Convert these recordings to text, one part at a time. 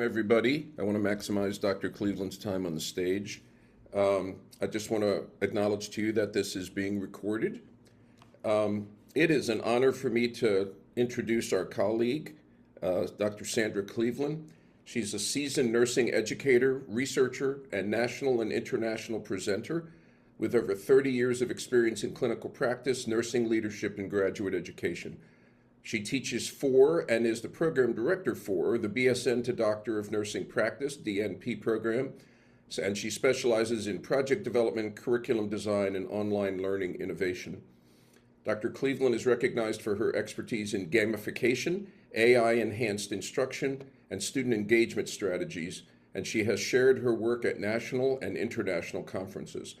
Welcome, everybody. I want to maximize Dr. Cleveland's time on the stage. I just want to acknowledge to you that this is being recorded. It is an honor for me to introduce our colleague, Dr. Sandra Cleveland. She's a seasoned nursing educator, researcher, and national and international presenter with over 30 years of experience in clinical practice, nursing leadership, and graduate education. She teaches for and is the program director for the BSN to Doctor of Nursing Practice, DNP program, and she specializes in project development, curriculum design, and online learning innovation. Dr. Cleveland is recognized for her expertise in gamification, AI-enhanced instruction, and student engagement strategies, and she has shared her work at national and international conferences.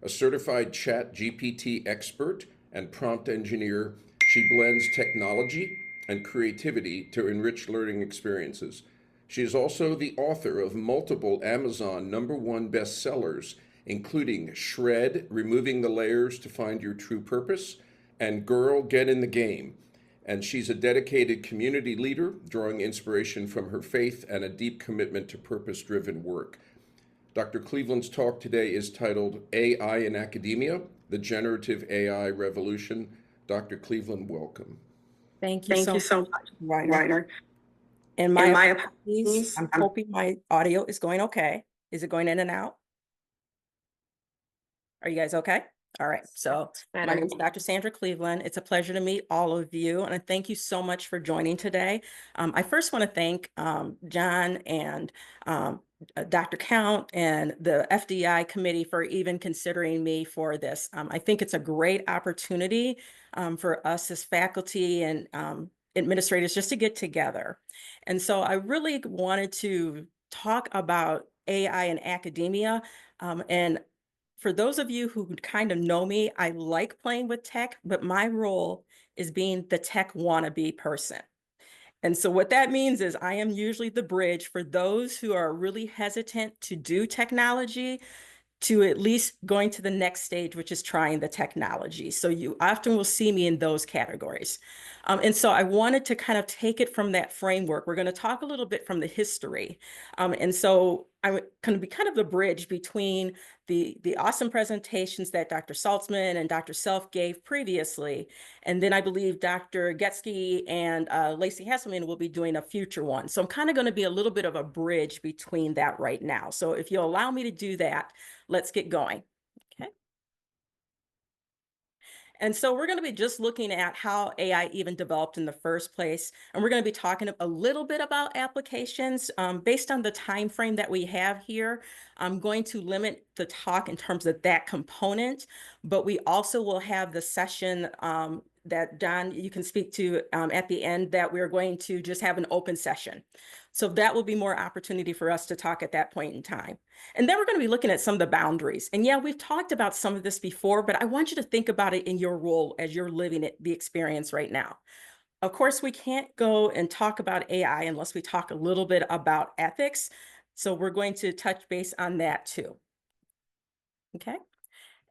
A certified chat GPT expert and prompt engineer, she blends technology and creativity to enrich learning experiences. She is also the author of multiple Amazon #1 bestsellers, including Shred, Removing the Layers to Find Your True Purpose, and Girl, Get in the Game. And she's a dedicated community leader, drawing inspiration from her faith and a deep commitment to purpose-driven work. Dr. Cleveland's talk today is titled AI in Academia, the Generative AI Revolution. Dr. Cleveland, welcome. Thank you so much, Reiner. And my apologies, I'm hoping my audio is going okay. Is it going in and out? Are you guys okay? All right, so my name is Dr. Sandra Cleveland. It's a pleasure to meet all of you, and I thank you so much for joining today. I first want to thank John and Dr. Count and the FDI committee for even considering me for this. I think it's a great opportunity for us as faculty and administrators just to get together. And so I really wanted to talk about AI in academia. And for those of you who kind of know me, I like playing with tech, but my role is being the tech wannabe person. And so what that means is I am usually the bridge for those who are really hesitant to do technology to at least going to the next stage, which is trying the technology. So you often will see me in those categories. And so I wanted to kind of take it from that framework. We're going to talk a little bit from the history. And so I'm going to be kind of the bridge between the awesome presentations that Dr. Saltzman and Dr. Self gave previously. And then I believe Dr. Getsky and Lacey Hesselman will be doing a future one. So I'm kind of going to be a little bit of a bridge between that right now. So if you'll allow me to do that, let's get going. Okay. And so we're going to be just looking at how AI even developed in the first place. And we're going to be talking a little bit about applications based on the time frame that we have here. I'm going to limit the talk in terms of that component, but we also will have the session that John, you can speak to at the end, that we're going to just have an open session. So that will be more opportunity for us to talk at that point in time. And then we're going to be looking at some of the boundaries. And yeah, we've talked about some of this before, but I want you to think about it in your role as you're living it, the experience right now. Of course, we can't go and talk about AI unless we talk a little bit about ethics. So we're going to touch base on that too. Okay.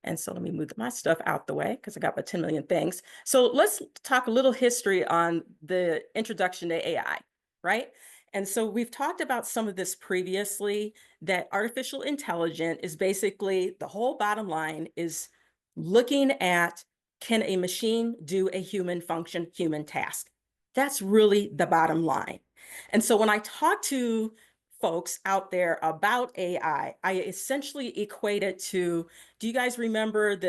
And so let me move my stuff out the way because I got about 10 million things. So let's talk a little history on the introduction to AI, right? And so we've talked about some of this previously, that artificial intelligence is basically, the whole bottom line is looking at, can a machine do a human function, human task? That's really the bottom line. And so when I talk to folks out there about AI, I essentially equate it to, do you guys remember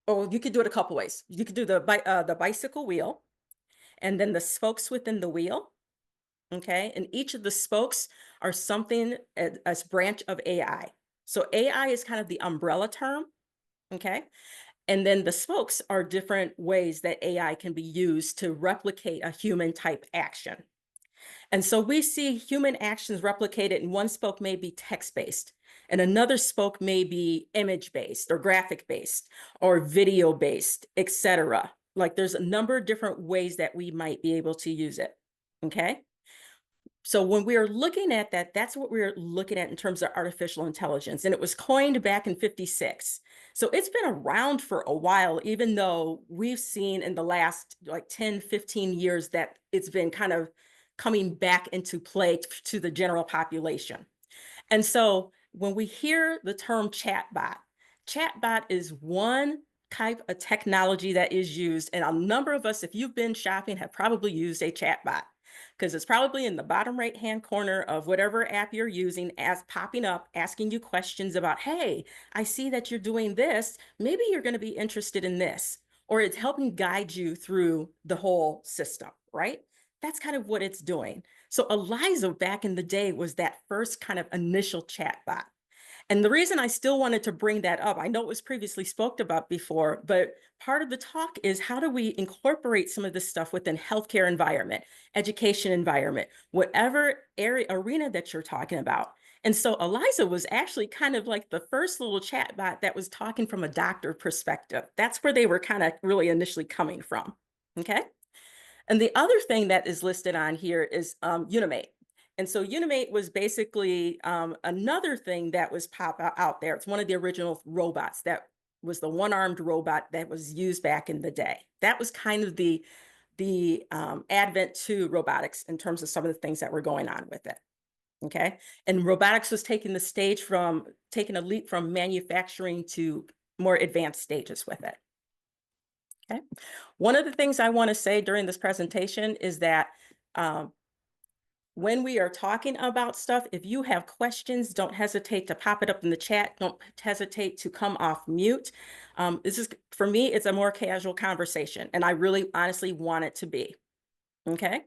oh, you could do it a couple ways. You could do the bicycle wheel, and then the spokes within the wheel, okay? And each of the spokes are something as branch of AI. So AI is kind of the umbrella term, okay? And then the spokes are different ways that AI can be used to replicate a human type action. And so we see human actions replicated, and one spoke may be text-based, and another spoke may be image-based or graphic-based or video-based, etc. Like there's a number of different ways that we might be able to use it, okay? So when we are looking at that, that's what we're looking at in terms of artificial intelligence. And it was coined back in 56. So it's been around for a while, even though we've seen in the last like 10, 15 years that it's been kind of coming back into play to the general population. And so when we hear the term chatbot is one type of technology that is used. And a number of us, if you've been shopping, have probably used a chatbot because it's probably in the bottom right-hand corner of whatever app you're using as popping up, asking you questions about, hey, I see that you're doing this. Maybe you're going to be interested in this, or it's helping guide you through the whole system, right? That's kind of what it's doing. So Eliza back in the day was that first kind of initial chatbot. And the reason I still wanted to bring that up, I know it was previously spoke about before, but part of the talk is how do we incorporate some of this stuff within healthcare environment, education environment, whatever area arena that you're talking about. And so Eliza was actually kind of like the first little chatbot that was talking from a doctor perspective. That's where they were kind of really initially coming from. Okay. And the other thing that is listed on here is Unimate. And so Unimate was basically another thing that was out there. It's one of the original robots that was the one-armed robot that was used back in the day. That was kind of the advent to robotics in terms of some of the things that were going on with it. Okay. And robotics was taking taking a leap from manufacturing to more advanced stages with it. Okay. One of the things I want to say during this presentation is that um, when we are talking about stuff, if you have questions, don't hesitate to pop it up in the chat. Don't hesitate to come off mute. This is, for me, it's a more casual conversation, and I really honestly want it to be. Okay.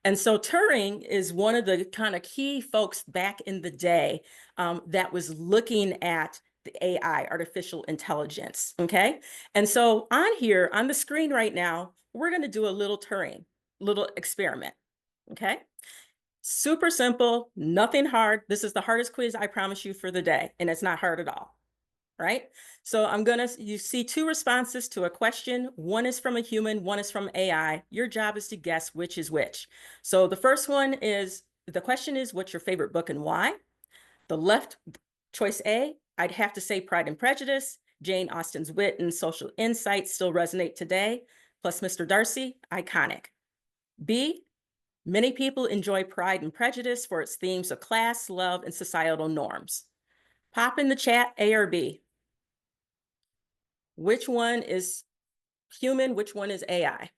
And so Turing is one of the kind of key folks back in the day that was looking at the AI, artificial intelligence, okay? And so on here, on the screen right now, we're gonna do a little Turing, little experiment, okay? Super simple, nothing hard. This is the hardest quiz I promise you for the day, and it's not hard at all, right? So you see two responses to a question. One is from a human, one is from AI. Your job is to guess which is which. So the first one is, the question is, what's your favorite book and why? The left choice A, I'd have to say Pride and Prejudice. Jane Austen's wit and social insights still resonate today. Plus Mr. Darcy, iconic. B, many people enjoy Pride and Prejudice for its themes of class, love, and societal norms. Pop in the chat, A or B. Which one is human? Which one is AI?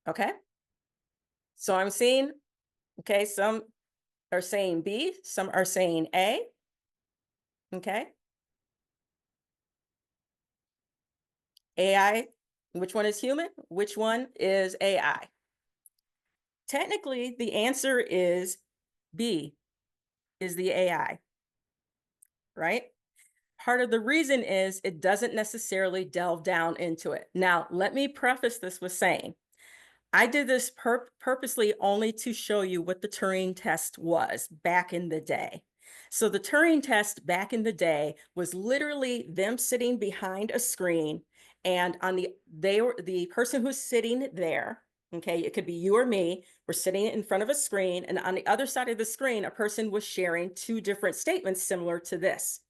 Okay. So I'm seeing, okay, some are saying B, some are saying A. Okay. AI, which one is human? Which one is AI? Technically, the answer is B, is the AI, right? Part of the reason is it doesn't necessarily delve down into it. Now, let me preface this with saying, I did this purposely only to show you what the Turing test was back in the day. So the Turing test back in the day was literally them sitting behind a screen, and the person who's sitting there, okay, it could be you or me, we're sitting in front of a screen, and on the other side of the screen, a person was sharing two different statements similar to this.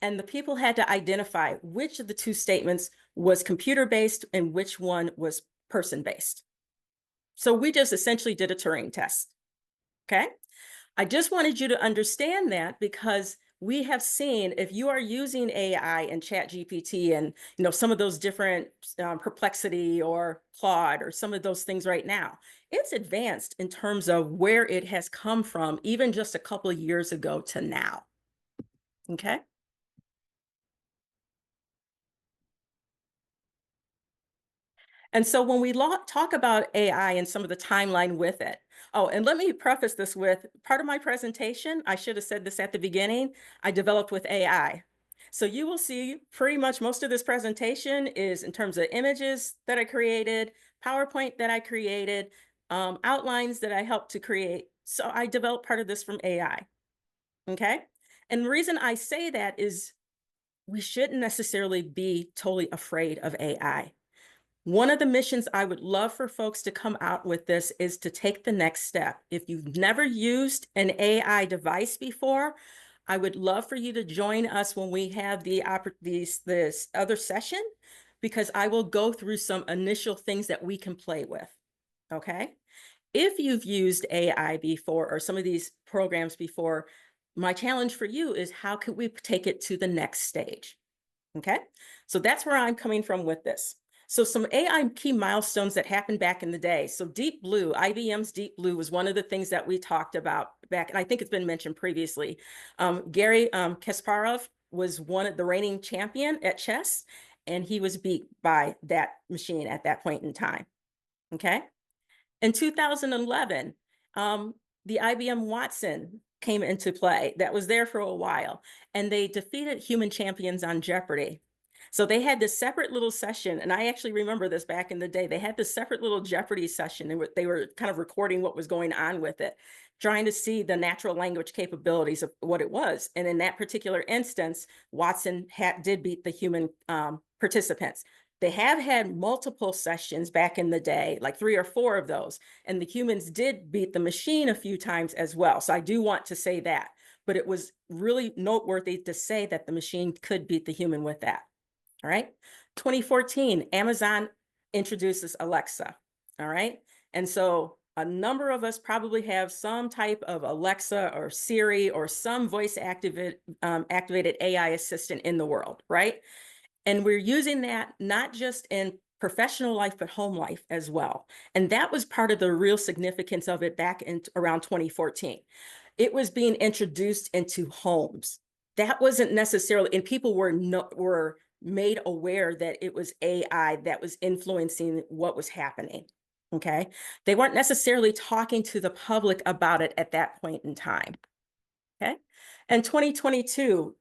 And the people had to identify which of the two statements was computer-based and which one was person-based. So we just essentially did a Turing test, okay? I just wanted you to understand that because we have seen if you are using AI and ChatGPT and some of those different Perplexity or Claude or some of those things right now, it's advanced in terms of where it has come from even just a couple of years ago to now, okay? And so when we talk about AI and some of the timeline with it, oh, and let me preface this with part of my presentation, I should have said this at the beginning, I developed with AI. So you will see pretty much most of this presentation is in terms of images that I created, PowerPoint that I created, outlines that I helped to create. So I developed part of this from AI, okay? And the reason I say that is we shouldn't necessarily be totally afraid of AI. One of the missions I would love for folks to come out with this is to take the next step. If you've never used an AI device before, I would love for you to join us when we have this other session, because I will go through some initial things that we can play with, okay? If you've used AI before or some of these programs before, my challenge for you is how could we take it to the next stage? Okay, so that's where I'm coming from with this. So some AI key milestones that happened back in the day. So Deep Blue, IBM's Deep Blue was one of the things that we talked about back, and I think it's been mentioned previously. Gary Kasparov was one of the reigning champion at chess, and he was beat by that machine at that point in time. Okay. In 2011, the IBM Watson came into play. That was there for a while, and they defeated human champions on Jeopardy. So they had this separate little session, and I actually remember this back in the day. They had this separate little Jeopardy session, and they were kind of recording what was going on with it, trying to see the natural language capabilities of what it was. And in that particular instance, Watson did beat the human participants. They have had multiple sessions back in the day, like 3 or 4 of those, and the humans did beat the machine a few times as well. So I do want to say that, but it was really noteworthy to say that the machine could beat the human with that. All right. 2014, Amazon introduces Alexa. All right. And so a number of us probably have some type of Alexa or Siri or some voice activated AI assistant in the world, right? And we're using that not just in professional life, but home life as well. And that was part of the real significance of it back in around 2014. It was being introduced into homes. That wasn't necessarily, and people were made aware that it was AI that was influencing what was happening. Okay. They weren't necessarily talking to the public about it at that point in time. Okay. And 2022,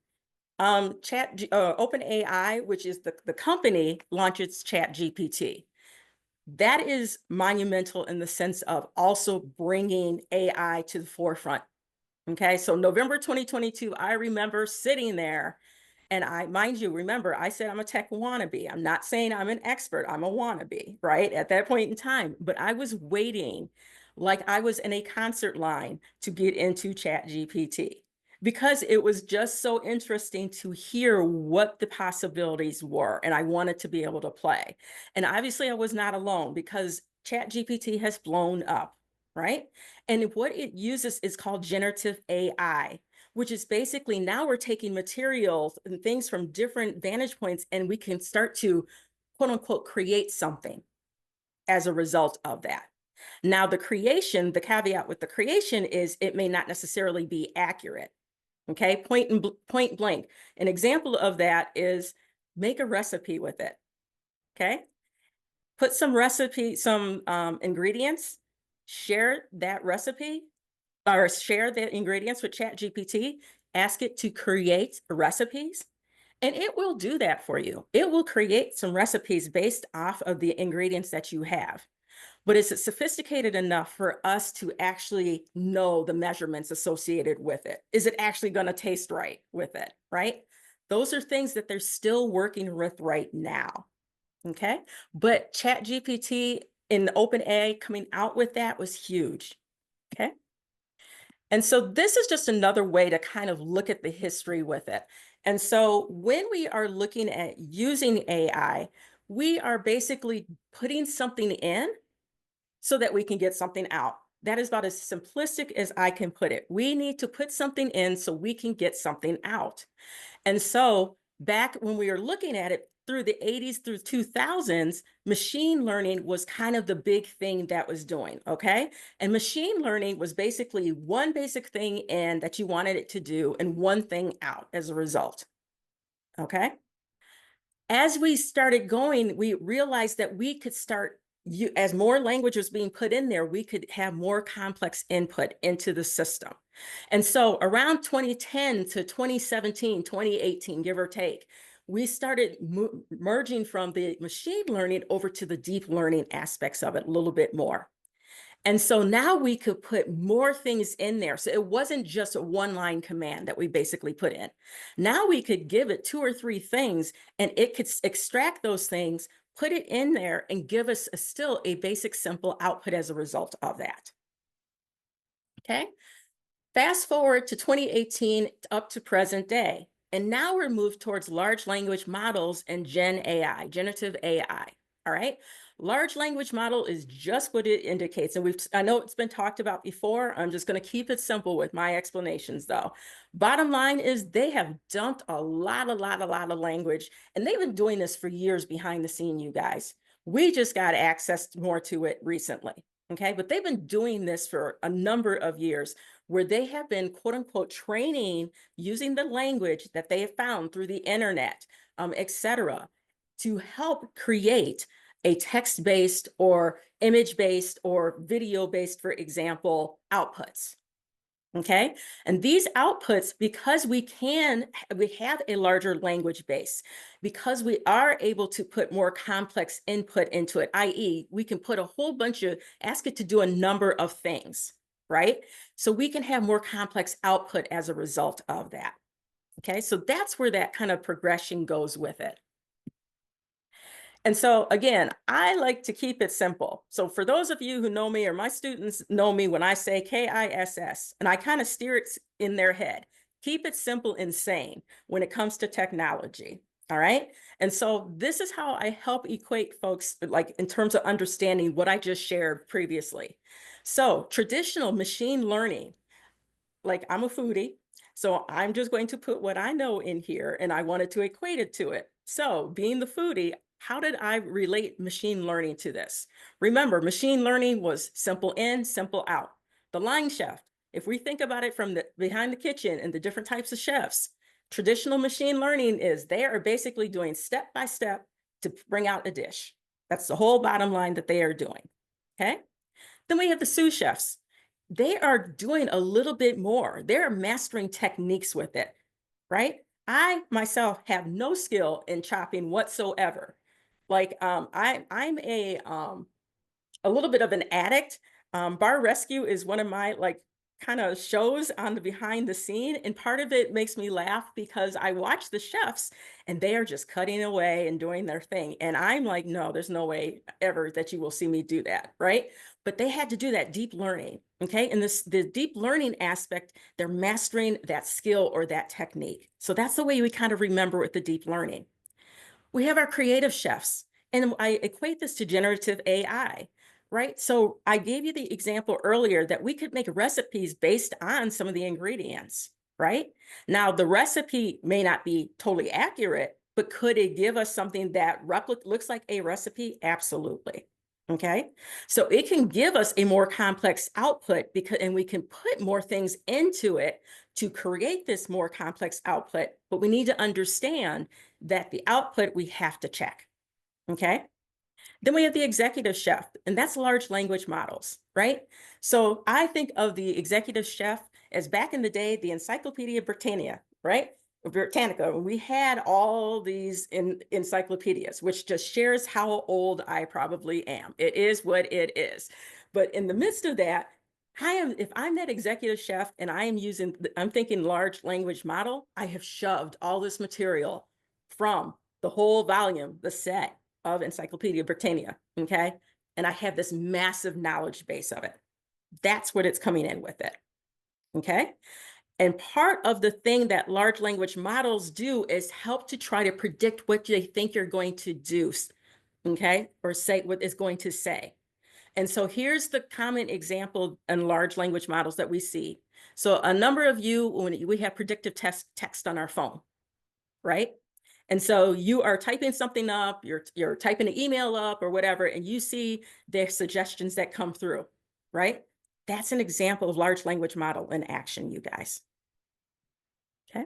OpenAI, which is the company, launches ChatGPT. That is monumental in the sense of also bringing AI to the forefront. Okay, so November 2022, I remember sitting there, and mind you, remember, I said I'm a tech wannabe. I'm not saying I'm an expert. I'm a wannabe, right? At that point in time, but I was waiting like I was in a concert line to get into ChatGPT, because it was just so interesting to hear what the possibilities were, and I wanted to be able to play. And obviously I was not alone, because ChatGPT has blown up, right? And what it uses is called generative AI, which is basically now we're taking materials and things from different vantage points, and we can start to quote unquote create something as a result of that. Now, the caveat with the creation is it may not necessarily be accurate. Okay, point blank. An example of that is make a recipe with it. Okay, put some ingredients, share that recipe, or share the ingredients with ChatGPT, ask it to create recipes, and it will do that for you. It will create some recipes based off of the ingredients that you have. But is it sophisticated enough for us to actually know the measurements associated with it? Is it actually going to taste right with it, right? Those are things that they're still working with right now. Okay. But ChatGPT and OpenAI coming out with that was huge. Okay. And so this is just another way to kind of look at the history with it. And so when we are looking at using AI, we are basically putting something in so that we can get something out. That is about as simplistic as I can put it. We need to put something in so we can get something out. And so back when we were looking at it through the 80s through 2000s, machine learning was kind of the big thing that was doing, okay? And machine learning was basically one basic thing in that you wanted it to do and one thing out as a result, okay? As we started going, we realized that we could start, as more language was being put in there, we could have more complex input into the system. And so around 2010 to 2017, 2018, give or take, we started merging from the machine learning over to the deep learning aspects of it a little bit more. And so now we could put more things in there. So it wasn't just a one-line command that we basically put in. Now we could give it 2 or 3 things, and it could extract those things, put it in there and give us still a basic, simple output as a result of that. Okay. Fast forward to 2018 up to present day. And now we're moved towards large language models and Gen AI, generative AI. All right. Large language model is just what it indicates. And I know it's been talked about before. I'm just going to keep it simple with my explanations though. Bottom line is they have dumped a lot of language, and they've been doing this for years behind the scene, you guys. We just got access more to it recently. Okay. But they've been doing this for a number of years, where they have been, quote unquote, training using the language that they have found through the internet, et cetera, to help create a text-based or image-based or video-based, for example, outputs. Okay. And these outputs, because we have a larger language base, because we are able to put more complex input into it, i.e., we can put a whole bunch of, ask it to do a number of things, right? So we can have more complex output as a result of that. Okay. So that's where that kind of progression goes with it. And so again, I like to keep it simple. So for those of you who know me, or my students know me when I say KISS, and I kind of steer it in their head, keep it simple and sane when it comes to technology. All right. And so this is how I help equate folks, like in terms of understanding what I just shared previously. So traditional machine learning, like I'm a foodie, so I'm just going to put what I know in here, and I wanted to equate it to it. So being the foodie, how did I relate machine learning to this? Remember, machine learning was simple in, simple out. The line chef, if we think about it from the behind the kitchen and the different types of chefs, traditional machine learning is they are basically doing step by step to bring out a dish. That's the whole bottom line that they are doing. Okay. Then we have the sous chefs. They are doing a little bit more. They're mastering techniques with it, right? I myself have no skill in chopping whatsoever. Like I'm a little bit of an addict. Bar Rescue is one of my like kind of shows on the behind the scene. And part of it makes me laugh because I watch the chefs and they are just cutting away and doing their thing. And I'm like, no, there's no way ever that you will see me do that, right? But they had to do that deep learning, okay? And the deep learning aspect, they're mastering that skill or that technique. So that's the way we kind of remember with the deep learning. We have our creative chefs, and I equate this to generative AI, right? So I gave you the example earlier that we could make recipes based on some of the ingredients, right? Now, the recipe may not be totally accurate, but could it give us something that looks like a recipe? Absolutely. Okay. So it can give us a more complex output and we can put more things into it to create this more complex output, but we need to understand that the output we have to check. Okay. Then we have the executive chef, and that's large language models, right? So I think of the executive chef as back in the day, the Encyclopedia Britannica, right? Britannica, we had all these encyclopedias, which just shares how old I probably am. It is what it is. But in the midst of that, if I'm that executive chef and I'm thinking large language model, I have shoved all this material from the whole volume, the set of Encyclopedia Britannica, okay? And I have this massive knowledge base of it. That's what it's coming in with it, okay? And part of the thing that large language models do is help to try to predict what they think you're going to do, okay? Or say what it's going to say. And so here's the common example in large language models that we see. So a number of you, when we have predictive text on our phone, right? And so you are typing something up, you're typing an email up or whatever, and you see the suggestions that come through, right? That's an example of large language model in action, you guys. Okay.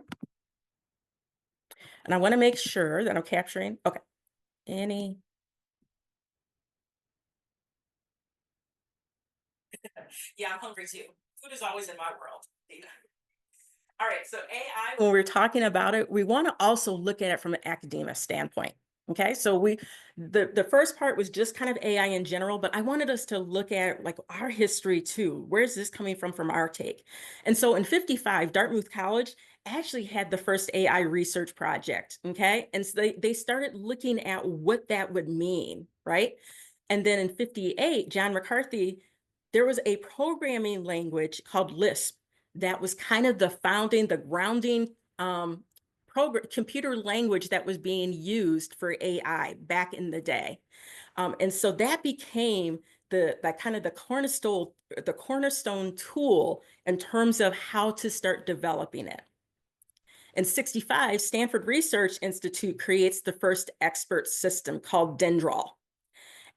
And I want to make sure that I'm capturing, okay, yeah, I'm hungry too. Food is always in my world. All right, so AI, when we're talking about it, we want to also look at it from an academic standpoint. Okay, so the first part was just kind of AI in general, but I wanted us to look at like our history too. Where's this coming from our take? And so in 55, Dartmouth College actually had the first AI research project, okay? And so they started looking at what that would mean, right? And then in 58, John McCarthy, there was a programming language called Lisp that was kind of the founding, the grounding computer language that was being used for AI back in the day. And so that became the cornerstone tool in terms of how to start developing it. In 65, Stanford Research Institute creates the first expert system called Dendral.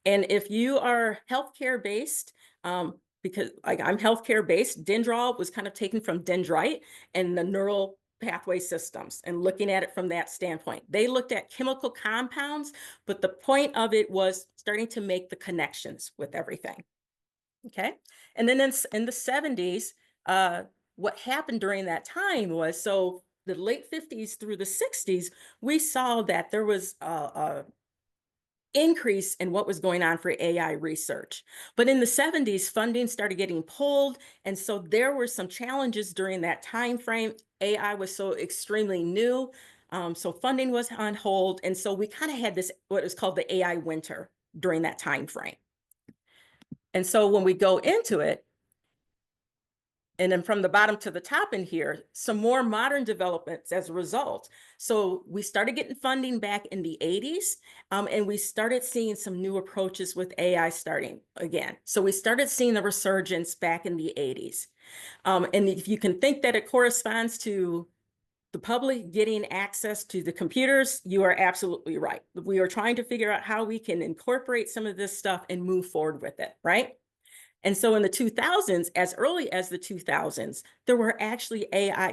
And if you are healthcare based, because like I'm healthcare based, Dendral was kind of taken from dendrite and the neural pathway systems and looking at it from that standpoint. They looked at chemical compounds, but the point of it was starting to make the connections with everything. Okay. And then in the 70s, what happened during that time was, so the late 50s through the 60s, we saw that there was a increase in what was going on for AI research. But in the 70s, funding started getting pulled. And so there were some challenges during that time frame. AI was so extremely new. So funding was on hold. And so we kind of had this, what is called the AI winter during that time frame. And so when we go into it, and then from the bottom to the top in here, some more modern developments as a result. So we started getting funding back in the 80s, and we started seeing some new approaches with AI starting again. So we started seeing the resurgence back in the 80s. And if you can think that it corresponds to the public getting access to the computers, you are absolutely right. We are trying to figure out how we can incorporate some of this stuff and move forward with it, right? And so in the 2000s, as early as the 2000s, there were actually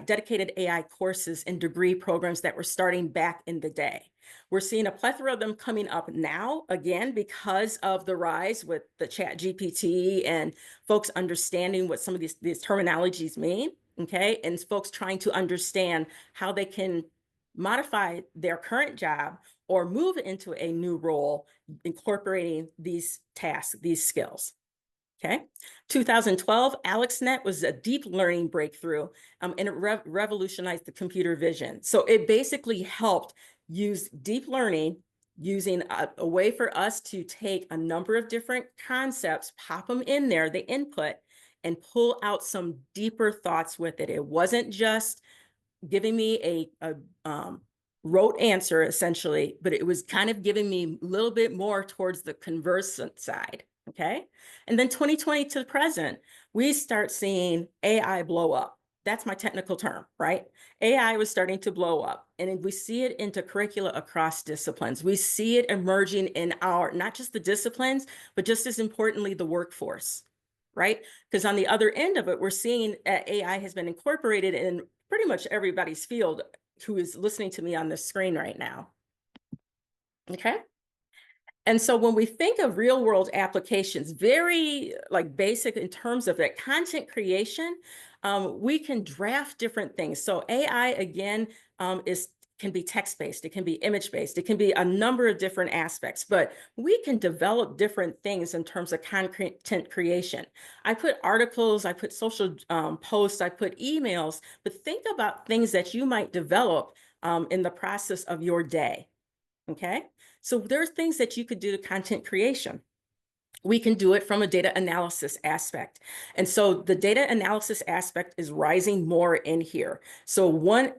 dedicated AI courses and degree programs that were starting back in the day. We're seeing a plethora of them coming up now, again, because of the rise with the Chat GPT and folks understanding what some of these terminologies mean, okay? And folks trying to understand how they can modify their current job or move into a new role, incorporating these tasks, these skills. Okay, 2012, AlexNet was a deep learning breakthrough, and it revolutionized the computer vision. So it basically helped use deep learning using a way for us to take a number of different concepts, pop them in there, the input, and pull out some deeper thoughts with it. It wasn't just giving me a rote answer, essentially, but it was kind of giving me a little bit more towards the conversant side. Okay. And then 2020 to the present, we start seeing AI blow up. That's my technical term, right? AI was starting to blow up, and we see it into curricula across disciplines. We see it emerging in our, not just the disciplines, but just as importantly, the workforce, right? Because on the other end of it, we're seeing AI has been incorporated in pretty much everybody's field who is listening to me on this screen right now. Okay. And so when we think of real world applications, very like basic in terms of that content creation, we can draft different things. So AI again can be text-based, it can be image-based, it can be a number of different aspects, but we can develop different things in terms of content creation. I put articles, I put social posts, I put emails, but think about things that you might develop in the process of your day, okay? So there's things that you could do to content creation. We can do it from a data analysis aspect. And so the data analysis aspect is rising more in here. So one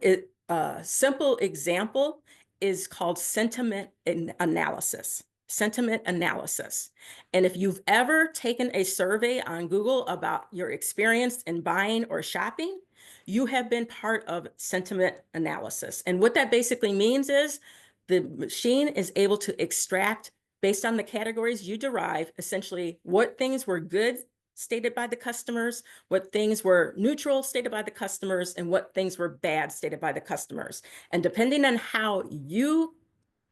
simple example is called sentiment analysis. Sentiment analysis. And if you've ever taken a survey on Google about your experience in buying or shopping, you have been part of sentiment analysis. And what that basically means is the machine is able to extract, based on the categories you derive, essentially what things were good stated by the customers, what things were neutral stated by the customers, and what things were bad stated by the customers. And depending on how you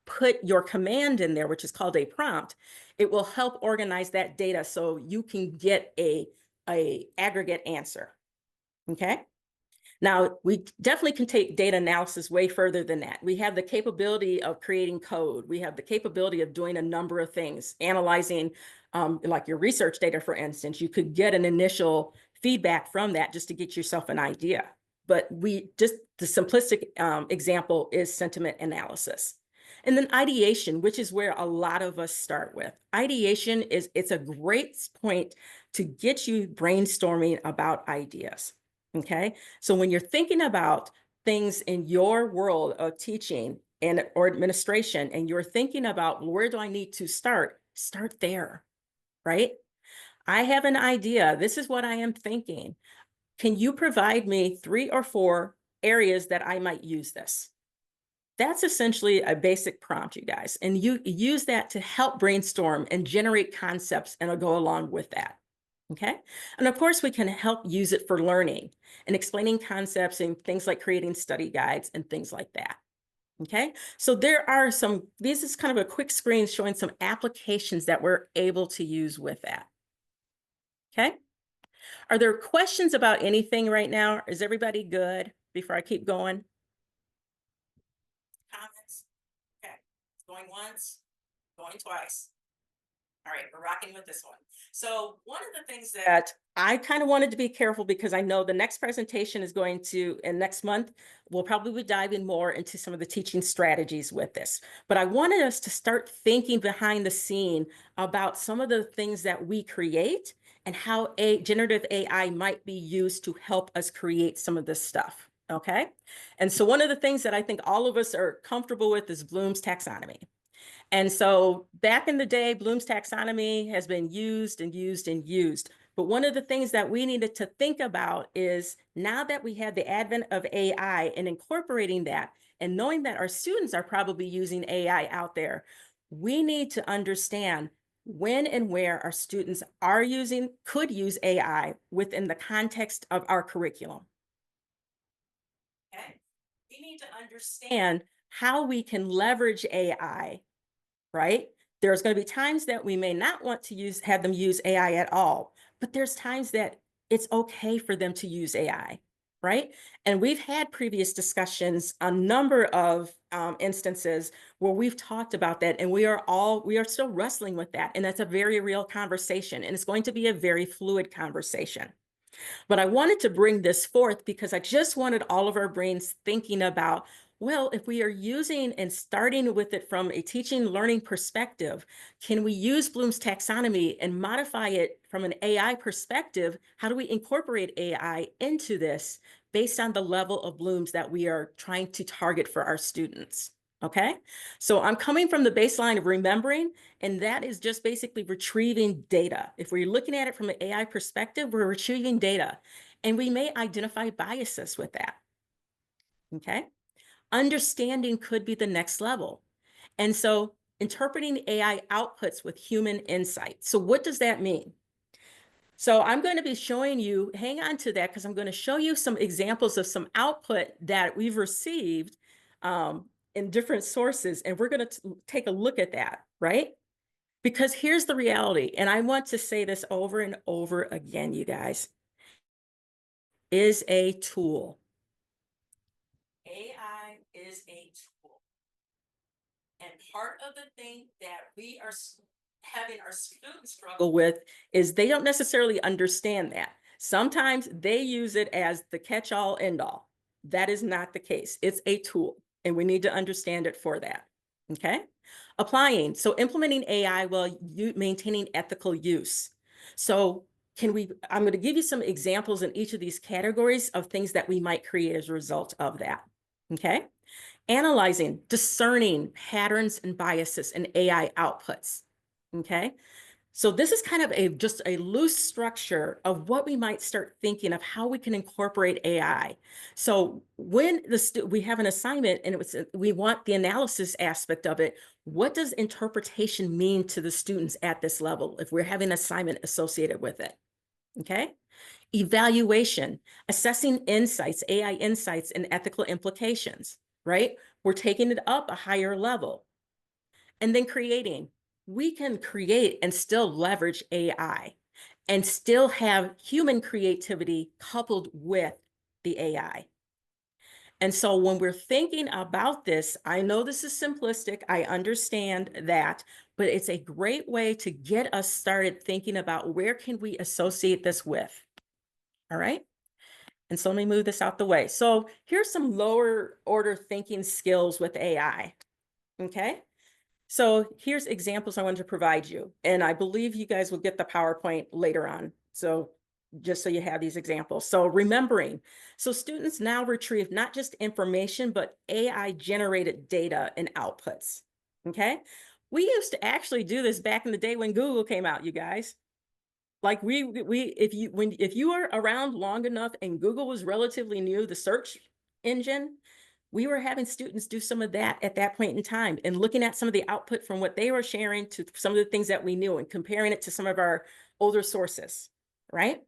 put your command in there, which is called a prompt, it will help organize that data so you can get a aggregate answer. Okay. Now, we definitely can take data analysis way further than that. We have the capability of creating code. We have the capability of doing a number of things, analyzing like your research data, for instance. You could get an initial feedback from that just to get yourself an idea. but the simplistic example is sentiment analysis. And then ideation, which is where a lot of us start with. Ideation it's a great point to get you brainstorming about ideas. Okay. So when you're thinking about things in your world of teaching or administration, and you're thinking about where do I need to start there, right? I have an idea. This is what I am thinking. Can you provide me 3 or 4 areas that I might use this? That's essentially a basic prompt, you guys. And you use that to help brainstorm and generate concepts, and I'll go along with that. Okay. And of course, we can help use it for learning and explaining concepts and things like creating study guides and things like that. Okay. So there are this is kind of a quick screen showing some applications that we're able to use with that. Okay. Are there questions about anything right now? Is everybody good before I keep going? Comments? Okay. Going once, going twice. All right, we're rocking with this one. So one of the things that I kind of wanted to be careful, because I know the next presentation is going to, and next month, we'll probably dive in more into some of the teaching strategies with this. But I wanted us to start thinking behind the scene about some of the things that we create and how generative AI might be used to help us create some of this stuff. Okay. And so one of the things that I think all of us are comfortable with is Bloom's taxonomy. And so back in the day, Bloom's taxonomy has been used and used and used. But one of the things that we needed to think about is, now that we have the advent of AI and incorporating that, and knowing that our students are probably using AI out there, we need to understand when and where our students could use AI within the context of our curriculum. Okay? We need to understand how we can leverage AI, right? There's going to be times that we may not want to have them use AI at all, but there's times that it's okay for them to use AI, right? And we've had previous discussions, a number of instances where we've talked about that, and we are still wrestling with that. And that's a very real conversation, and it's going to be a very fluid conversation. But I wanted to bring this forth because I just wanted all of our brains thinking about, well, if we are using and starting with it from a teaching learning perspective, can we use Bloom's taxonomy and modify it from an AI perspective? How do we incorporate AI into this based on the level of Bloom's that we are trying to target for our students? Okay, so I'm coming from the baseline of remembering, and that is just basically retrieving data. If we're looking at it from an AI perspective, we're retrieving data, and we may identify biases with that. Okay, understanding could be the next level. And so interpreting AI outputs with human insight. So what does that mean? So I'm going to be showing you, hang on to that, because I'm going to show you some examples of some output that we've received in different sources. And we're going to take a look at that, right? Because here's the reality, and I want to say this over and over again, you guys, is a tool. AI is a tool. And part of the thing that we are having our students struggle with is they don't necessarily understand that. Sometimes they use it as the catch-all end-all. That is not the case. It's a tool, and we need to understand it for that. Okay? Applying, so implementing AI while maintaining ethical use. So I'm going to give you some examples in each of these categories of things that we might create as a result of that. Okay? Analyzing, discerning patterns and biases in AI outputs. Okay, so this is kind of just a loose structure of what we might start thinking of how we can incorporate AI. So when we have an assignment and we want the analysis aspect of it, what does interpretation mean to the students at this level if we're having an assignment associated with it? Okay. Evaluation, assessing insights, AI insights and ethical implications, right? We're taking it up a higher level. And then creating. We can create and still leverage AI and still have human creativity coupled with the AI. And so when we're thinking about this, I know this is simplistic, I understand that, but it's a great way to get us started thinking about where can we associate this with. All right. And so let me move this out the way. So here's some lower order thinking skills with AI. Okay. So here's examples I wanted to provide you. And I believe you guys will get the PowerPoint later on. So just so you have these examples. So remembering. So students now retrieve not just information, but AI generated data and outputs. Okay. We used to actually do this back in the day when Google came out, you guys. Like if you were around long enough and Google was relatively new, the search engine, we were having students do some of that at that point in time and looking at some of the output from what they were sharing to some of the things that we knew and comparing it to some of our older sources, right?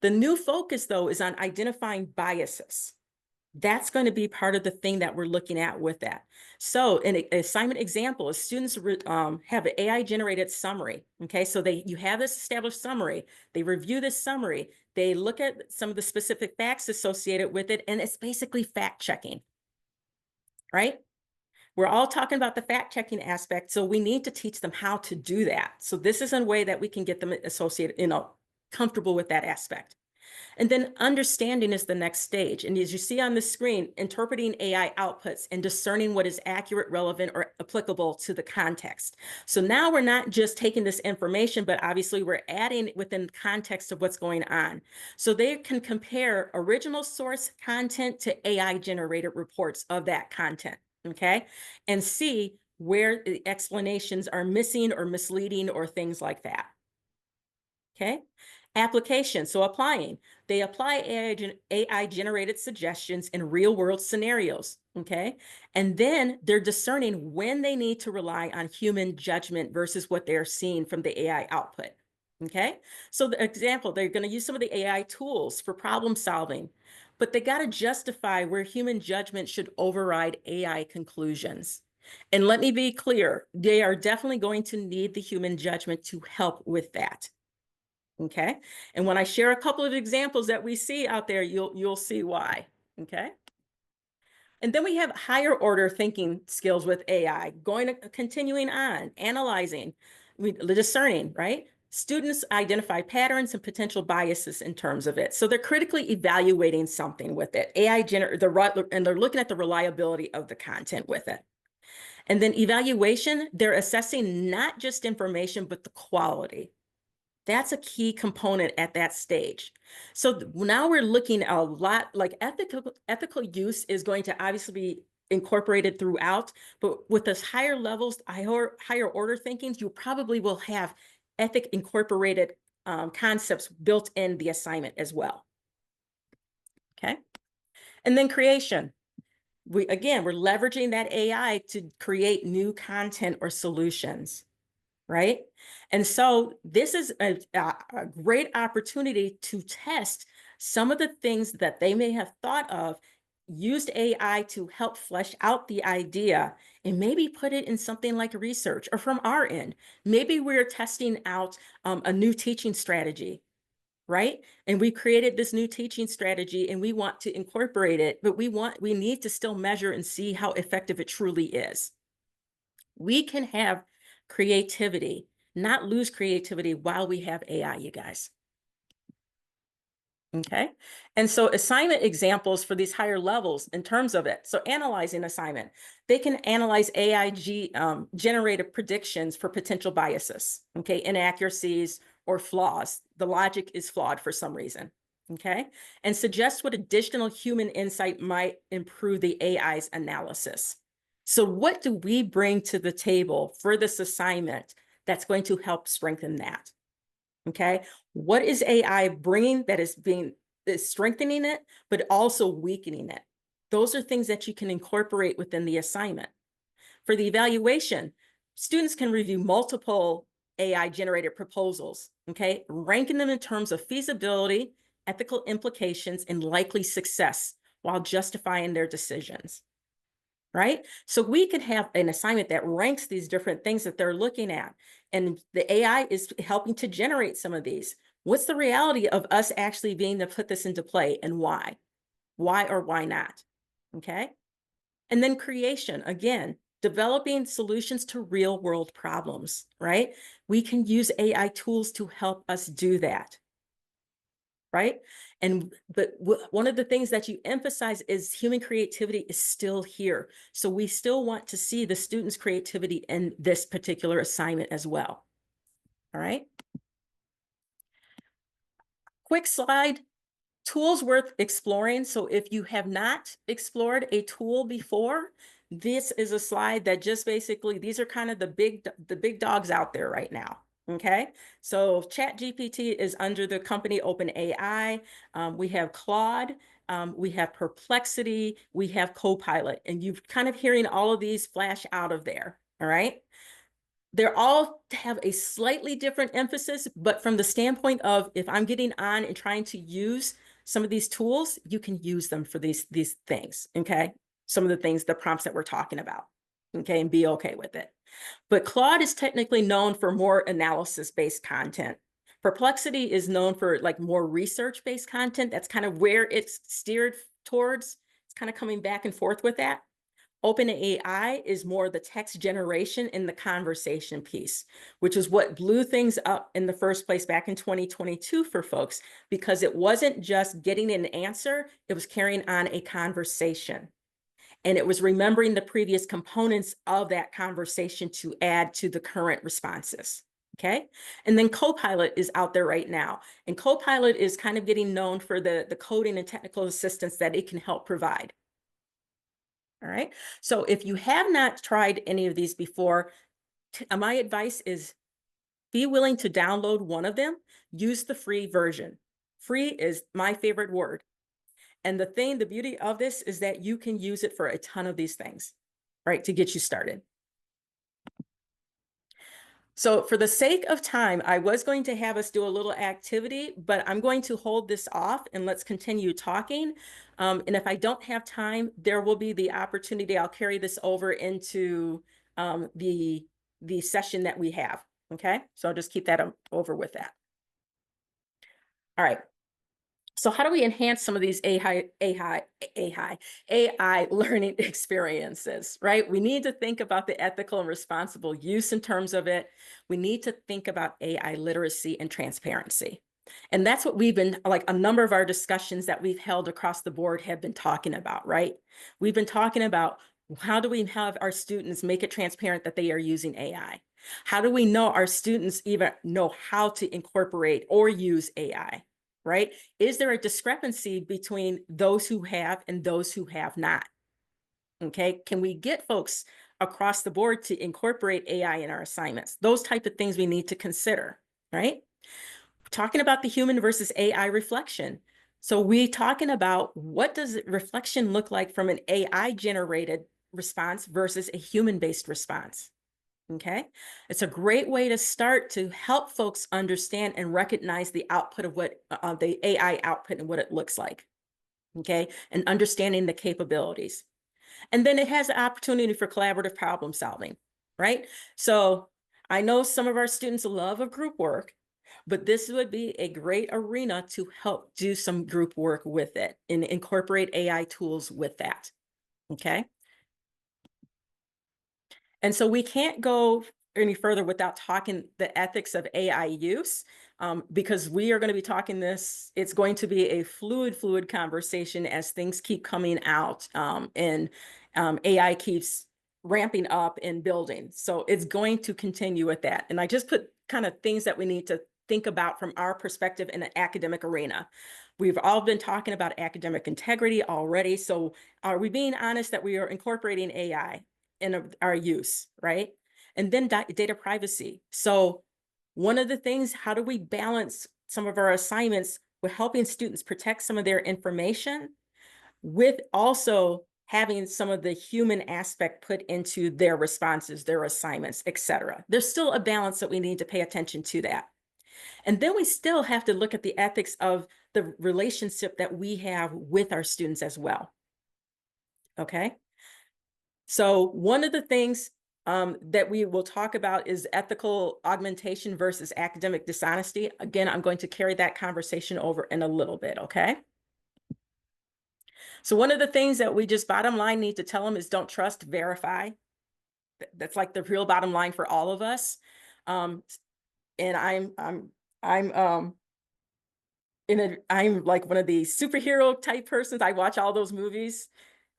The new focus, though, is on identifying biases. That's going to be part of the thing that we're looking at with that. So an assignment example is students have an AI generated summary. Okay, so you have this established summary, they review this summary, they look at some of the specific facts associated with it, and it's basically fact checking, right? We're all talking about the fact checking aspect, so we need to teach them how to do that. So this is a way that we can get them associated, comfortable with that aspect. And then understanding is the next stage. And as you see on the screen, interpreting AI outputs and discerning what is accurate, relevant, or applicable to the context. So now we're not just taking this information, but obviously we're adding within context of what's going on. So they can compare original source content to AI generated reports of that content, okay? And see where the explanations are missing or misleading or things like that. Okay. Application. So applying. They apply AI generated suggestions in real world scenarios. Okay. And then they're discerning when they need to rely on human judgment versus what they're seeing from the AI output. Okay. So the example, they're going to use some of the AI tools for problem solving, but they got to justify where human judgment should override AI conclusions. And let me be clear, they are definitely going to need the human judgment to help with that. Okay. And when I share a couple of examples that we see out there, you'll see why. Okay. And then we have higher order thinking skills with AI, continuing on, analyzing, discerning, right? Students identify patterns and potential biases in terms of it. So they're critically evaluating something with it. And they're looking at the reliability of the content with it. And then evaluation, they're assessing not just information, but the quality. That's a key component at that stage. So now we're looking a lot like ethical use is going to obviously be incorporated throughout, but with those higher levels, higher order thinkings, you probably will have ethic incorporated concepts built in the assignment as well. Okay. And then creation. We're leveraging that AI to create new content or solutions. Right? And so this is a great opportunity to test some of the things that they may have thought of, used AI to help flesh out the idea, and maybe put it in something like research or from our end. Maybe we're testing out a new teaching strategy, right? And we created this new teaching strategy and we want to incorporate it, but we need to still measure and see how effective it truly is. We can have creativity, not lose creativity while we have AI, you guys. Okay. And so assignment examples for these higher levels in terms of it. So analyzing assignment, they can analyze AI generated predictions for potential biases, okay, inaccuracies or flaws. The logic is flawed for some reason. Okay. And suggest what additional human insight might improve the AI's analysis. So what do we bring to the table for this assignment that's going to help strengthen that? Okay. What is AI bringing that is strengthening it, but also weakening it? Those are things that you can incorporate within the assignment. For the evaluation, students can review multiple AI generated proposals, okay, ranking them in terms of feasibility, ethical implications, and likely success while justifying their decisions. Right? So we could have an assignment that ranks these different things that they're looking at. And the AI is helping to generate some of these. What's the reality of us actually being to put this into play and why? Why or why not? Okay. And then creation, again, developing solutions to real world problems, right? We can use AI tools to help us do that. right? But one of the things that you emphasize is human creativity is still here. So we still want to see the students' creativity in this particular assignment as well. All right. Quick slide. Tools worth exploring. So if you have not explored a tool before, this is a slide that just basically, these are kind of the big dogs out there right now. Okay, so ChatGPT is under the company OpenAI. We have Claude, we have Perplexity, we have Copilot, and you're kind of hearing all of these flash out of there. All right. They're all have a slightly different emphasis, but from the standpoint of if I'm getting on and trying to use some of these tools, you can use them for these things, okay? Some of the things, the prompts that we're talking about, okay, and be okay with it. But Claude is technically known for more analysis-based content. Perplexity is known for like more research-based content. That's kind of where it's steered towards. It's kind of coming back and forth with that. OpenAI is more the text generation and the conversation piece, which is what blew things up in the first place back in 2022 for folks, because it wasn't just getting an answer, it was carrying on a conversation. And it was remembering the previous components of that conversation to add to the current responses. Okay. And then Copilot is out there right now. And Copilot is kind of getting known for the coding and technical assistance that it can help provide. All right. So if you have not tried any of these before, my advice is be willing to download one of them. Use the free version. Free is my favorite word. And the beauty of this is that you can use it for a ton of these things, right, to get you started. So for the sake of time, I was going to have us do a little activity, but I'm going to hold this off and let's continue talking. And if I don't have time, there will be the opportunity. I'll carry this over into the session that we have. Okay, so I'll just keep that over with that. All right. So how do we enhance some of these AI learning experiences, right? We need to think about the ethical and responsible use in terms of it. We need to think about AI literacy and transparency. And that's what we've been, like a number of our discussions that we've held across the board have been talking about, right? We've been talking about how do we have our students make it transparent that they are using AI? How do we know our students even know how to incorporate or use AI? Right? Is there a discrepancy between those who have and those who have not? Okay, can we get folks across the board to incorporate AI in our assignments? Those type of things we need to consider, right? Talking about the human versus AI reflection. So we talking about what does reflection look like from an AI generated response versus a human-based response? Okay, it's a great way to start to help folks understand and recognize the output of what the AI output and what it looks like. Okay, and understanding the capabilities. And then it has the opportunity for collaborative problem solving, right? So I know some of our students love a group work, but this would be a great arena to help do some group work with it and incorporate AI tools with that. Okay. And so we can't go any further without talking the ethics of AI use, because we are going to be talking this. It's going to be a fluid conversation as things keep coming out, and AI keeps ramping up and building. So it's going to continue with that. And I just put kind of things that we need to think about from our perspective in the academic arena. We've all been talking about academic integrity already. So are we being honest that we are incorporating AI in our use, right? And then data privacy. So one of the things, how do we balance some of our assignments with helping students protect some of their information with also having some of the human aspect put into their responses, their assignments, et cetera. There's still a balance that we need to pay attention to that. And then we still have to look at the ethics of the relationship that we have with our students as well. Okay. So one of the things that we will talk about is ethical augmentation versus academic dishonesty. Again, I'm going to carry that conversation over in a little bit, okay? So one of the things that we just bottom line need to tell them is don't trust, verify. That's like the real bottom line for all of us. And I'm I'm like one of the superhero type persons. I watch all those movies,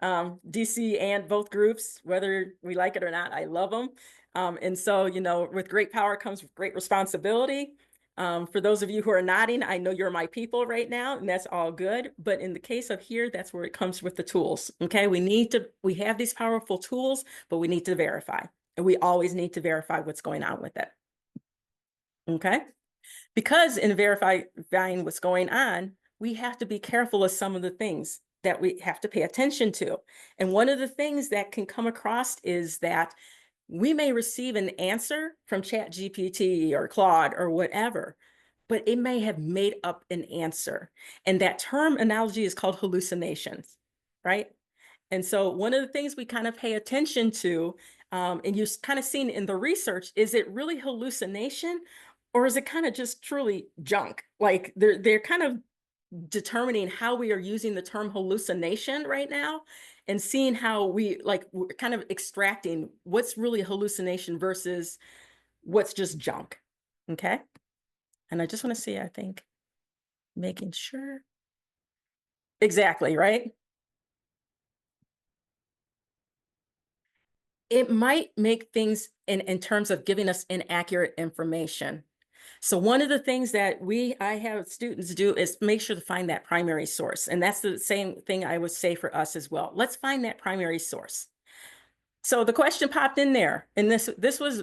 DC and both groups, whether we like it or not. I love them. And so, with great power comes great responsibility. For those of you who are nodding, I know you're my people right now, and that's all good. But in the case of here, that's where it comes with the tools. Okay, we have these powerful tools, but we need to verify. And we always need to verify what's going on with it. Okay, because in verifying what's going on, we have to be careful of some of the things that we have to pay attention to. And one of the things that can come across is that we may receive an answer from ChatGPT or Claude or whatever, but it may have made up an answer. And that term analogy is called hallucinations, right? And so one of the things we kind of pay attention to, and you've kind of seen in the research, is it really hallucination or is it kind of just truly junk? Like they're kind of determining how we are using the term hallucination right now and seeing how we're kind of extracting what's really a hallucination versus what's just junk. Okay. And I just want to see, I think, making sure. Exactly, right? It might make things in terms of giving us inaccurate information. So one of the things that I have students do is make sure to find that primary source. And that's the same thing I would say for us as well. Let's find that primary source. So the question popped in there, and this was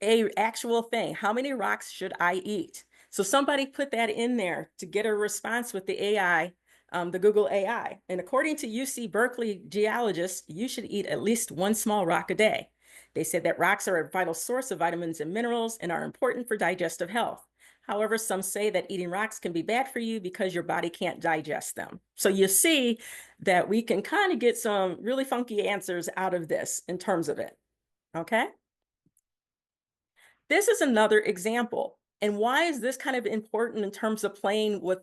a actual thing. How many rocks should I eat? So somebody put that in there to get a response with the AI, the Google AI. And according to UC Berkeley geologists, you should eat at least one small rock a day. They said that rocks are a vital source of vitamins and minerals and are important for digestive health. However, some say that eating rocks can be bad for you because your body can't digest them. So you see that we can kind of get some really funky answers out of this in terms of it. Okay. This is another example. And why is this kind of important in terms of playing with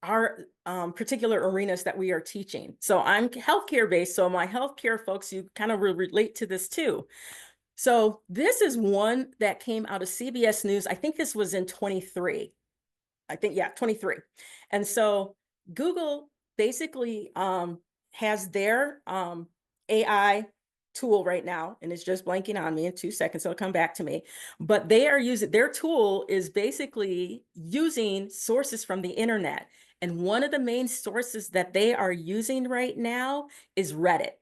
our particular arenas that we are teaching? So I'm healthcare based. So my healthcare folks, you kind of relate to this too. So this is one that came out of CBS News. I think this was in 23. I think, yeah, 23. And so Google basically has their AI tool right now, and it's just blanking on me in 2 seconds. It'll come back to me. But they are using their tool is basically using sources from the internet. And one of the main sources that they are using right now is Reddit.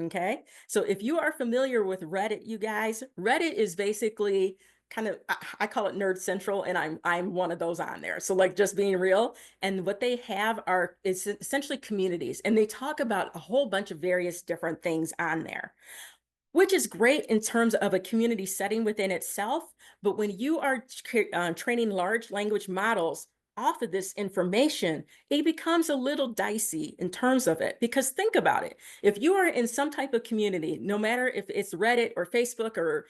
Okay, so if you are familiar with Reddit, you guys, Reddit is basically kind of, I call it Nerd Central, and I'm one of those on there. So like just being real, and what they have is essentially communities, and they talk about a whole bunch of various different things on there, which is great in terms of a community setting within itself. But when you are training large language models off of this information, it becomes a little dicey in terms of it. Because think about it. If you are in some type of community, no matter if it's Reddit or Facebook or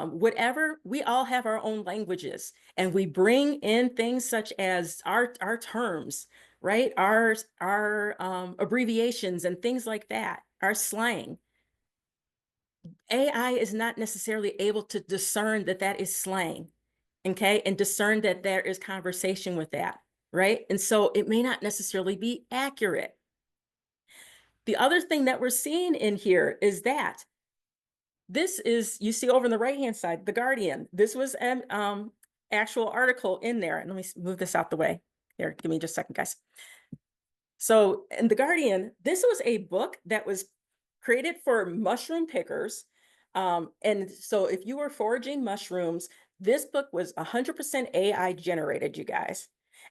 whatever, we all have our own languages. And we bring in things such as our terms, right? Our abbreviations and things like that, our slang. AI is not necessarily able to discern that that is slang, okay, and discern that there is conversation with that, right? And so it may not necessarily be accurate. The other thing that we're seeing in here is that this is, you see over on the right-hand side, The Guardian. This was an actual article in there. And let me move this out the way. Here, give me just a second, guys. So in The Guardian, this was a book that was created for mushroom pickers. And so if you were foraging mushrooms, this book was 100% AI generated, you guys.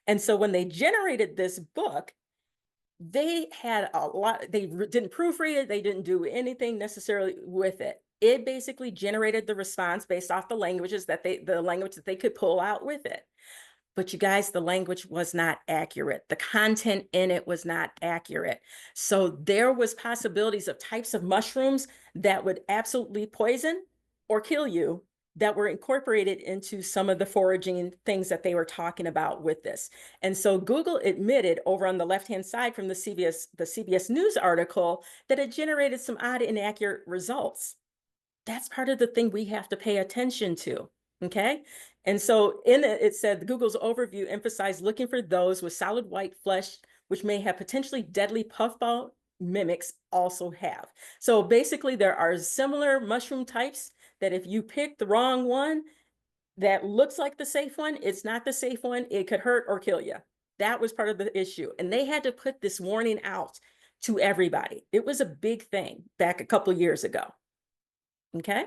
And so when they generated this book, they had a lot, they didn't proofread it, they didn't do anything necessarily with it. It basically generated the response based off the language that they could pull out with it. But you guys, the language was not accurate. The content in it was not accurate. So there was possibilities of types of mushrooms that would absolutely poison or kill you that were incorporated into some of the foraging things that they were talking about with this. And so Google admitted over on the left-hand side from the CBS News article that it generated some odd inaccurate results. That's part of the thing we have to pay attention to. Okay. And so in it, it said Google's overview emphasized looking for those with solid white flesh, which may have potentially deadly puffball mimics also have. So basically, there are similar mushroom types that if you pick the wrong one that looks like the safe one, it's not the safe one. It could hurt or kill you. That was part of the issue. And they had to put this warning out to everybody. It was a big thing back a couple of years ago. Okay.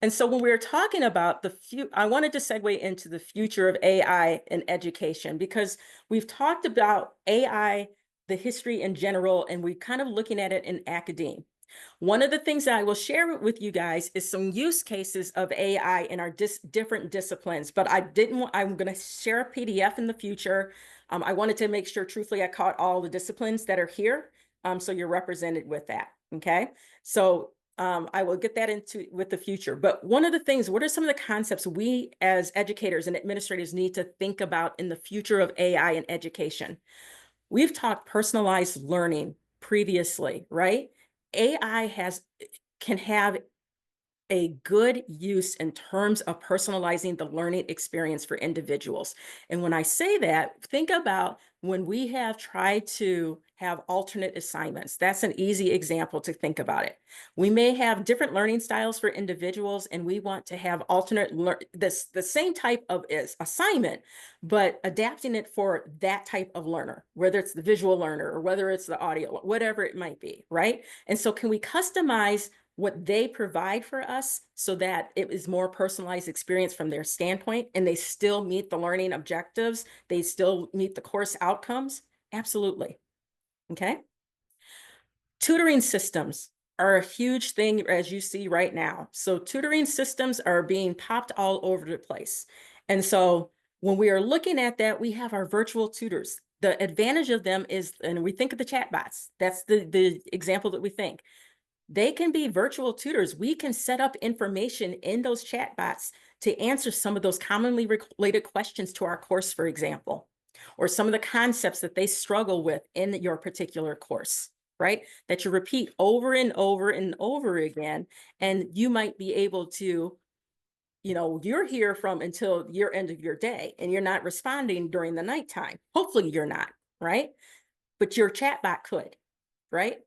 And so when we were talking about I wanted to segue into the future of AI in education, because we've talked about AI, the history in general, and we're kind of looking at it in academia. One of the things that I will share with you guys is some use cases of AI in our different disciplines, but I'm going to share a PDF in the future. I wanted to make sure, truthfully, I caught all the disciplines that are here. So you're represented with that. Okay. So I will get that into with the future. But one of the things, what are some of the concepts we as educators and administrators need to think about in the future of AI in education? We've talked personalized learning previously, right? AI can have a good use in terms of personalizing the learning experience for individuals. And when I say that, think about when we have tried to have alternate assignments. That's an easy example to think about it. We may have different learning styles for individuals, and we want to have the same type of assignment, but adapting it for that type of learner, whether it's the visual learner or whether it's the audio, whatever it might be, right? And so can we customize what they provide for us so that it is more personalized experience from their standpoint, and they still meet the learning objectives, they still meet the course outcomes? Absolutely. Okay. Tutoring systems are a huge thing, as you see right now. So tutoring systems are being popped all over the place. And so when we are looking at that, we have our virtual tutors. The advantage of them is, and we think of the chatbots, that's the example that we think. They can be virtual tutors. We can set up information in those chatbots to answer some of those commonly related questions to our course, for example, or some of the concepts that they struggle with in your particular course, right? That you repeat over and over and over again. And you might be able to, you're here from until your end of your day, and you're not responding during the nighttime. Hopefully you're not, right? But your chatbot could, right?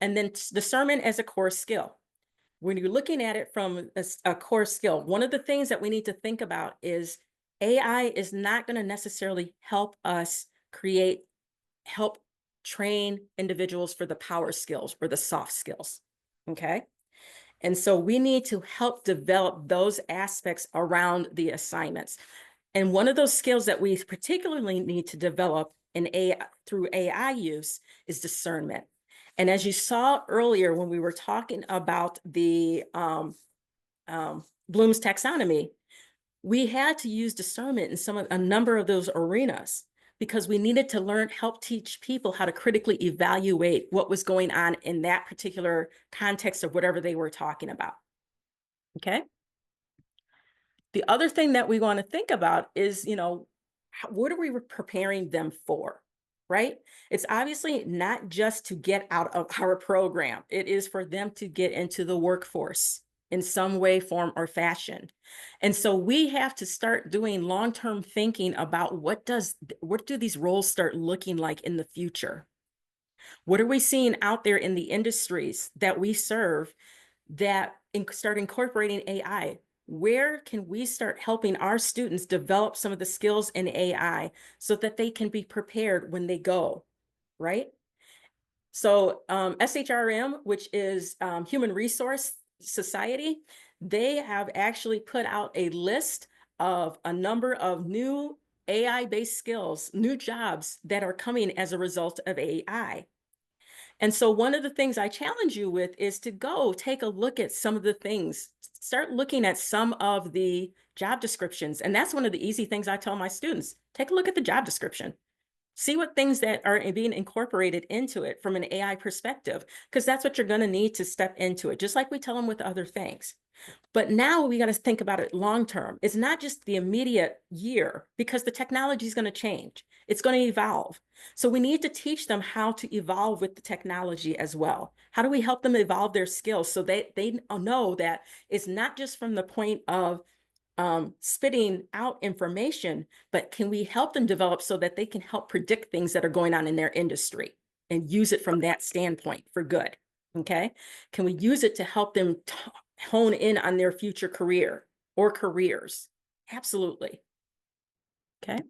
And then discernment as a core skill. When you're looking at it from a core skill, one of the things that we need to think about is AI is not going to necessarily help us help train individuals for the power skills or the soft skills. Okay. And so we need to help develop those aspects around the assignments. And one of those skills that we particularly need to develop through AI use is discernment. And as you saw earlier, when we were talking about the Bloom's taxonomy, we had to use discernment in a number of those arenas, because we needed to help teach people how to critically evaluate what was going on in that particular context of whatever they were talking about. Okay. The other thing that we want to think about is, what are we preparing them for? Right? It's obviously not just to get out of our program. It is for them to get into the workforce in some way, form, or fashion. And so we have to start doing long-term thinking about what do these roles start looking like in the future? What are we seeing out there in the industries that we serve that start incorporating AI? Where can we start helping our students develop some of the skills in AI so that they can be prepared when they go, right? So SHRM, which is Human Resource Society, they have actually put out a list of a number of new AI-based skills, new jobs that are coming as a result of AI. And so one of the things I challenge you with is to go take a look at some of the things, start looking at some of the job descriptions. And that's one of the easy things I tell my students. Take a look at the job description. See what things that are being incorporated into it from an AI perspective, because that's what you're going to need to step into it, just like we tell them with other things. But now we got to think about it long term. It's not just the immediate year, because the technology is going to change. It's going to evolve. So we need to teach them how to evolve with the technology as well. How do we help them evolve their skills so they know that it's not just from the point of spitting out information, but can we help them develop so that they can help predict things that are going on in their industry and use it from that standpoint for good? Okay. Can we use it to help them hone in on their future career or careers? Absolutely. Okay.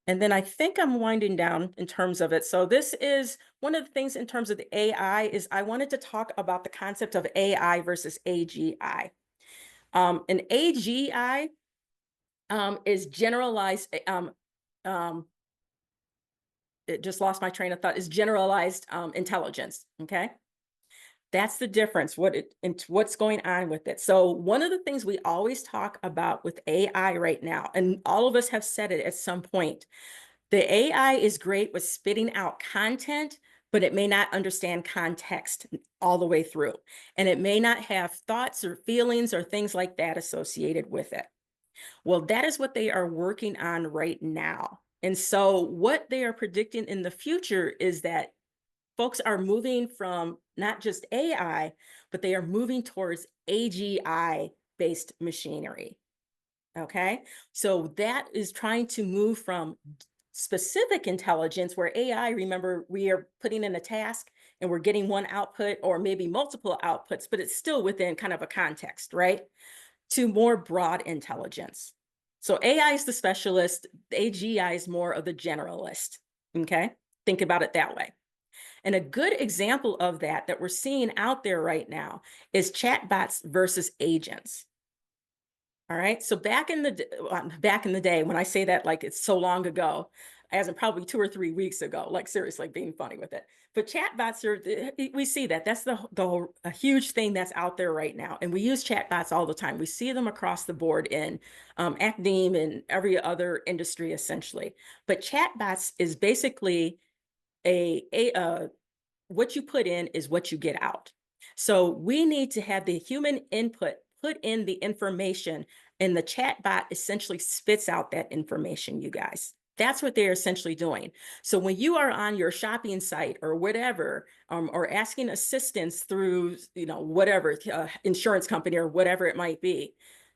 And then I think I'm winding down in terms of it. So this is one of the things in terms of the AI is I wanted to talk about the concept of AI versus AGI. An AGI is generalized, it just lost my train of thought, is generalized intelligence, okay? That's the difference, what's going on with it. So one of the things we always talk about with AI right now, and all of us have said it at some point, the AI is great with spitting out content, but it may not understand context all the way through. And it may not have thoughts or feelings or things like that associated with it. Well, that is what they are working on right now. And so what they are predicting in the future is that folks are moving from not just AI, but they are moving towards AGI-based machinery. Okay, so that is trying to move from specific intelligence where AI, remember, we are putting in a task and we're getting one output or maybe multiple outputs, but it's still within kind of a context, right? To more broad intelligence. So AI is the specialist, AGI is more of the generalist, okay? Think about it that way. And a good example of that we're seeing out there right now is chatbots versus agents. All right. So back in the day, when I say that like it's so long ago, as in probably 2 or 3 weeks ago, like seriously being funny with it. But chatbots we see that that's a huge thing that's out there right now. And we use chatbots all the time. We see them across the board in academia and every other industry essentially. But chatbots is basically what you put in is what you get out. So we need to have the human input, put in the information, and the chat bot essentially spits out that information, you guys. That's what they're essentially doing. So when you are on your shopping site or whatever, or asking assistance through, whatever, insurance company or whatever it might be,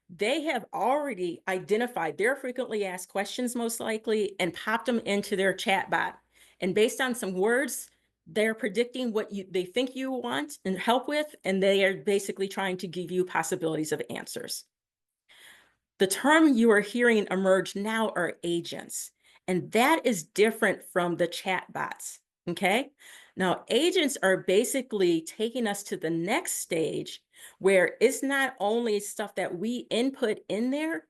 they have already identified their frequently asked questions most likely and popped them into their chat bot. And based on some words, they're predicting what they think you want and help with, and they are basically trying to give you possibilities of answers. The term you are hearing emerge now are agents, and that is different from the chat bots, okay? Now, agents are basically taking us to the next stage where it's not only stuff that we input in there,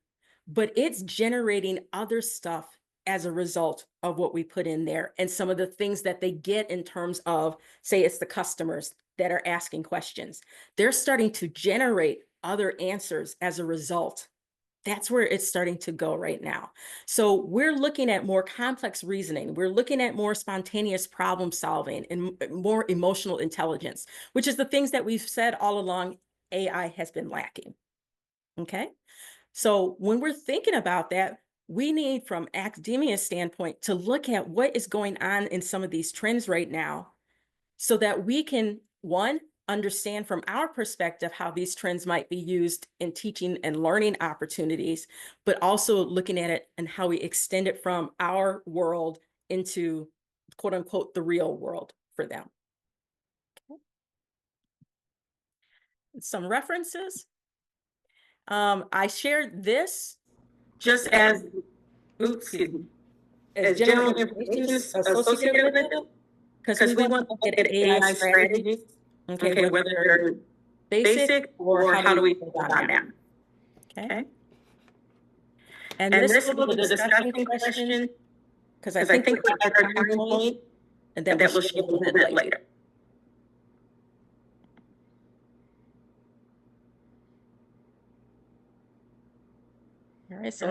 but it's generating other stuff as a result of what we put in there and some of the things that they get in terms of, say, it's the customers that are asking questions. They're starting to generate other answers as a result. That's where it's starting to go right now. So we're looking at more complex reasoning. We're looking at more spontaneous problem solving and more emotional intelligence, which is the things that we've said all along AI has been lacking. Okay. So when we're thinking about that, we need, from academia standpoint, to look at what is going on in some of these trends right now so that we can, one, understand from our perspective how these trends might be used in teaching and learning opportunities, but also looking at it and how we extend it from our world into, quote unquote, the real world for them. Okay. Some references. I shared this just as, as general information associated with it, because we want to look at AI strategies, okay, whether they're basic or how do we build on that. Okay. And this will be the discussion question, because I think we're at our time point, and that we'll share a little bit later. All right, so I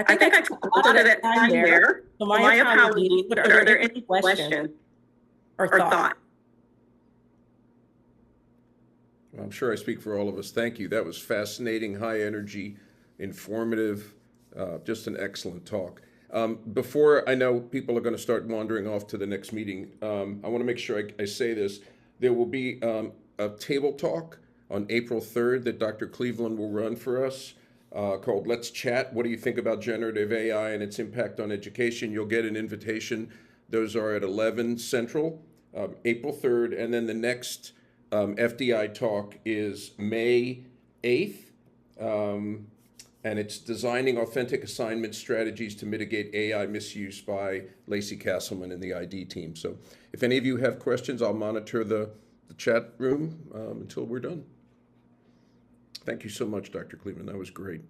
think I took a lot of that time there. So my apologies, but are there any questions or thoughts? I'm sure I speak for all of us. Thank you. That was fascinating, high energy, informative, just an excellent talk. Before I know people are going to start wandering off to the next meeting, I want to make sure I say this. There will be a table talk on April 3rd that Dr. Cleveland will run for us called Let's Chat. What do you think about generative AI and its impact on education? You'll get an invitation. Those are at 11 Central, April 3rd. And then the next FDI talk is May 8th. And it's Designing Authentic Assignment Strategies to Mitigate AI Misuse by Lacey Castleman and the ID team. So if any of you have questions, I'll monitor the chat room until we're done. Thank you so much, Dr. Cleveland. That was great.